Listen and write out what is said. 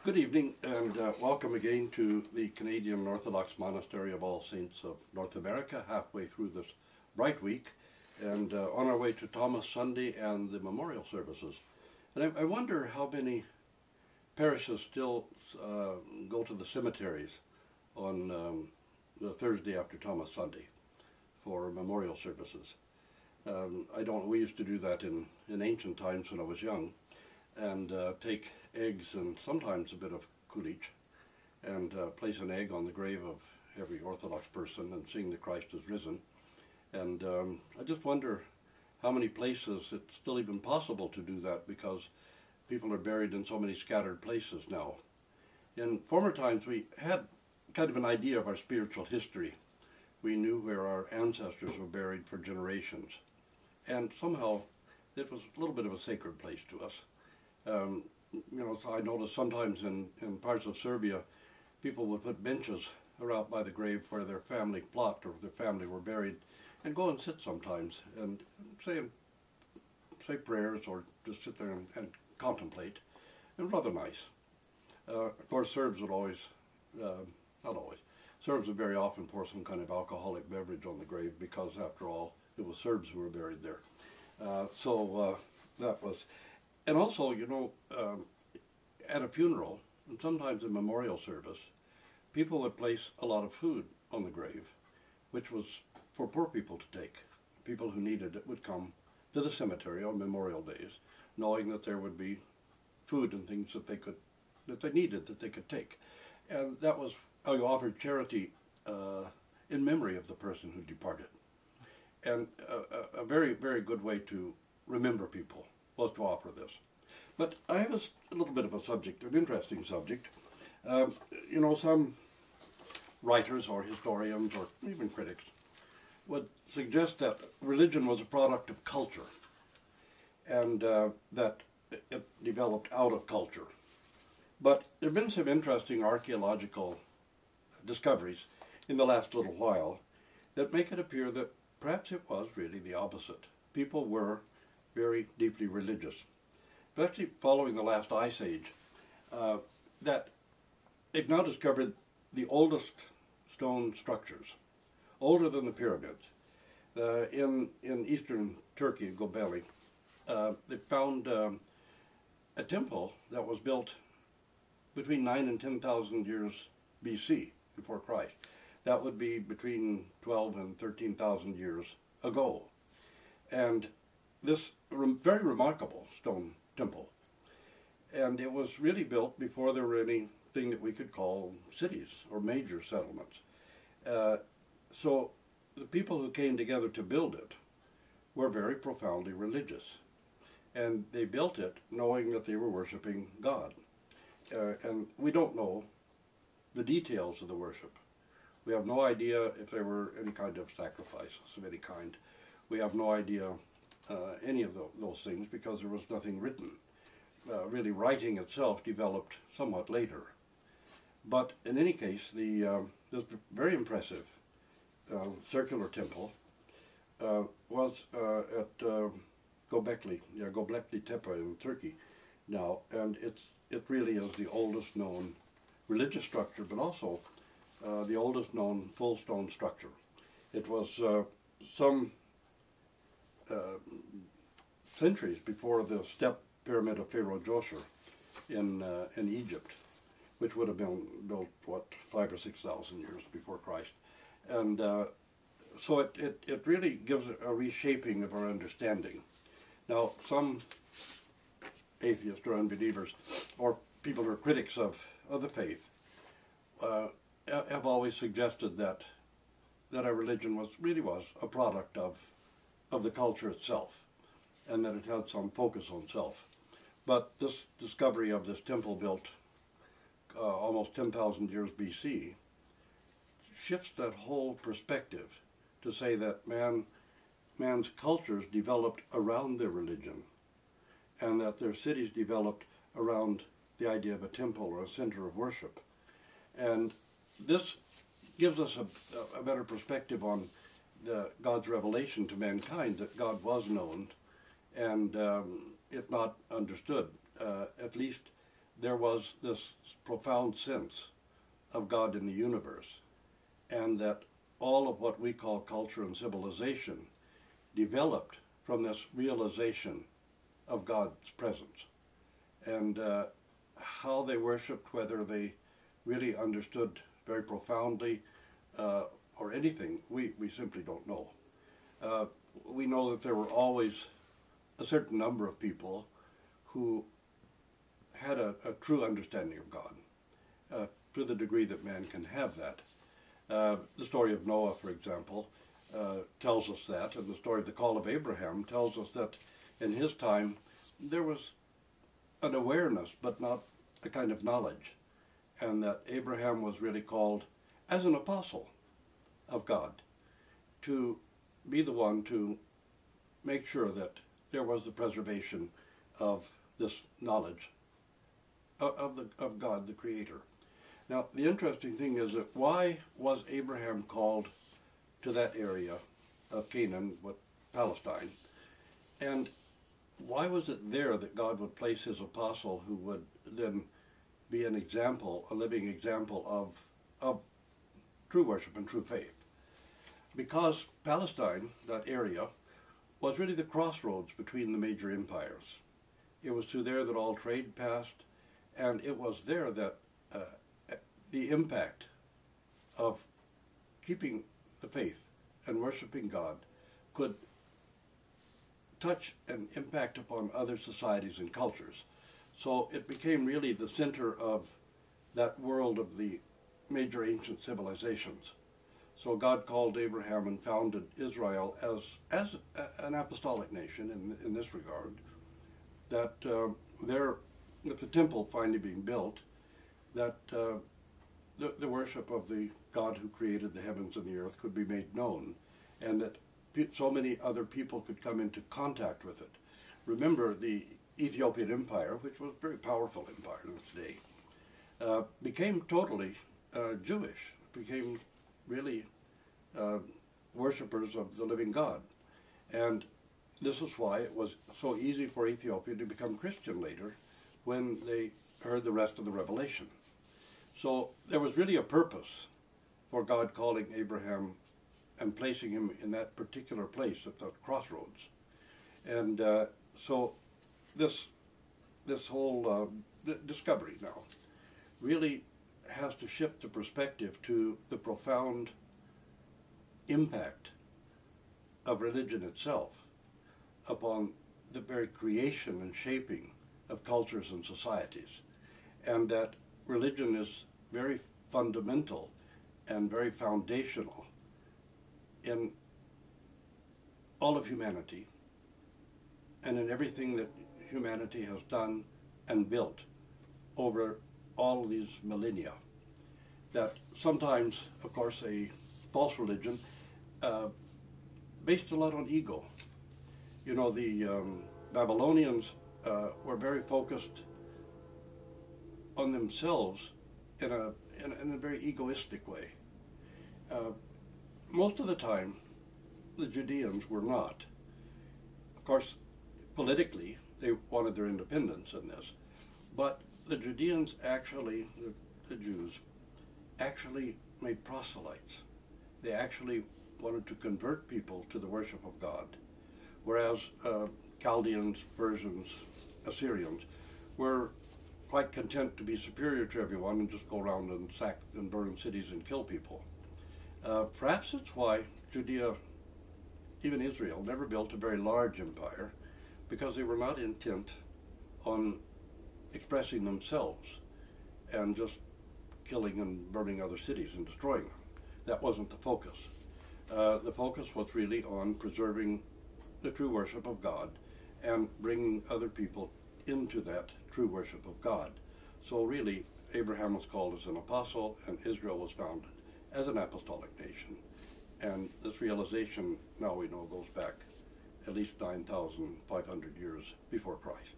Good evening and welcome again to the Canadian Orthodox Monastery of All Saints of North America, halfway through this bright week and on our way to Thomas Sunday and the memorial services. And I wonder how many parishes still go to the cemeteries on the Thursday after Thomas Sunday for memorial services. We used to do that in ancient times when I was young, and take eggs and sometimes a bit of kulich and place an egg on the grave of every Orthodox person and sing the Christ is risen. And I just wonder how many places it's still even possible to do that, because people are buried in so many scattered places now. In former times we had kind of an idea of our spiritual history. We knew where our ancestors were buried for generations, and somehow it was a little bit of a sacred place to us. So I noticed sometimes in parts of Serbia, people would put benches around by the grave where their family plot or their family were buried, and go and sit sometimes and say prayers or just sit there and contemplate. It was rather nice. Of course, Serbs would always, not always, Serbs would very often pour some kind of alcoholic beverage on the grave, because after all, it was Serbs who were buried there. That was... And also, at a funeral, and sometimes a memorial service, people would place a lot of food on the grave, which was for poor people to take. People who needed it would come to the cemetery on Memorial Days, knowing that there would be food and things that they needed that they could take. And that was how you offered charity in memory of the person who departed. And a very, very good way to remember people was to offer this. But I have a little bit of a subject, an interesting subject. Some writers or historians or even critics would suggest that religion was a product of culture, and that it developed out of culture. But there have been some interesting archaeological discoveries in the last little while that make it appear that perhaps it was really the opposite. People were very deeply religious. Especially following the last ice age, that they've now discovered the oldest stone structures, older than the pyramids. In eastern Turkey, Göbekli, they found a temple that was built between 9 and 10,000 years BC, before Christ. That would be between 12 and 13,000 years ago. And this very remarkable stone temple, and it was really built before there were anything that we could call cities or major settlements. So the people who came together to build it were very profoundly religious, and they built it knowing that they were worshiping God. And we don't know the details of the worship. We have no idea if there were any kind of sacrifices of any kind. We have no idea any of those things, because there was nothing written. Really, writing itself developed somewhat later. But in any case, this very impressive circular temple was at Göbekli Tepe in Turkey now, and it really is the oldest known religious structure, but also the oldest known full stone structure. It was some centuries before the step pyramid of Pharaoh Djoser in Egypt, which would have been built, 5,000 or 6,000 years before Christ. And so it really gives a reshaping of our understanding. Now, some atheists or unbelievers, or people who are critics of the faith, have always suggested that our religion really was a product of the culture itself, and that it had some focus on self. But this discovery of this temple built almost 10,000 years BC shifts that whole perspective to say that man's cultures developed around their religion, and that their cities developed around the idea of a temple or a center of worship. And this gives us a better perspective on God's revelation to mankind, that God was known, and if not understood, at least there was this profound sense of God in the universe, and that all of what we call culture and civilization developed from this realization of God's presence. And how they worshipped, whether they really understood very profoundly or anything, we simply don't know. We know that there were always a certain number of people who had a true understanding of God, to the degree that man can have that. The story of Noah, for example, tells us that, and the story of the call of Abraham tells us that in his time there was an awareness, but not a kind of knowledge, and that Abraham was really called as an apostle of God to be the one to make sure that there was the preservation of this knowledge of God, the Creator. Now, the interesting thing is that why was Abraham called to that area of Canaan, Palestine, and why was it there that God would place his apostle, who would then be an example, a living example of true worship and true faith? Because Palestine, that area, was really the crossroads between the major empires. It was through there that all trade passed, and it was there that the impact of keeping the faith and worshiping God could touch and impact upon other societies and cultures. So it became really the center of that world of the major ancient civilizations. So God called Abraham and founded Israel as an apostolic nation in this regard, that there, with the temple finally being built, that the worship of the God who created the heavens and the earth could be made known, and that so many other people could come into contact with it. Remember, the Ethiopian Empire, which was a very powerful empire in its day, became totally Jewish, became really worshippers of the living God. And this is why it was so easy for Ethiopia to become Christian later, when they heard the rest of the revelation. So there was really a purpose for God calling Abraham and placing him in that particular place at the crossroads. And so this whole discovery now really has to shift the perspective to the profound impact of religion itself upon the very creation and shaping of cultures and societies, and that religion is very fundamental and very foundational in all of humanity and in everything that humanity has done and built over all these millennia. That sometimes, of course, a false religion based a lot on ego. You know, the Babylonians were very focused on themselves in a very egoistic way. Most of the time, the Judeans were not. Of course, politically, they wanted their independence in this, but the Judeans actually, the Jews, actually made proselytes. They actually wanted to convert people to the worship of God, whereas Chaldeans, Persians, Assyrians were quite content to be superior to everyone and just go around and sack and burn cities and kill people. Perhaps it's why Judea, even Israel, never built a very large empire, because they were not intent on expressing themselves and just killing and burning other cities and destroying them. That wasn't the focus. The focus was really on preserving the true worship of God and bringing other people into that true worship of God. So really, Abraham was called as an apostle, and Israel was founded as an apostolic nation. And this realization, now we know, goes back at least 9,500 years before Christ.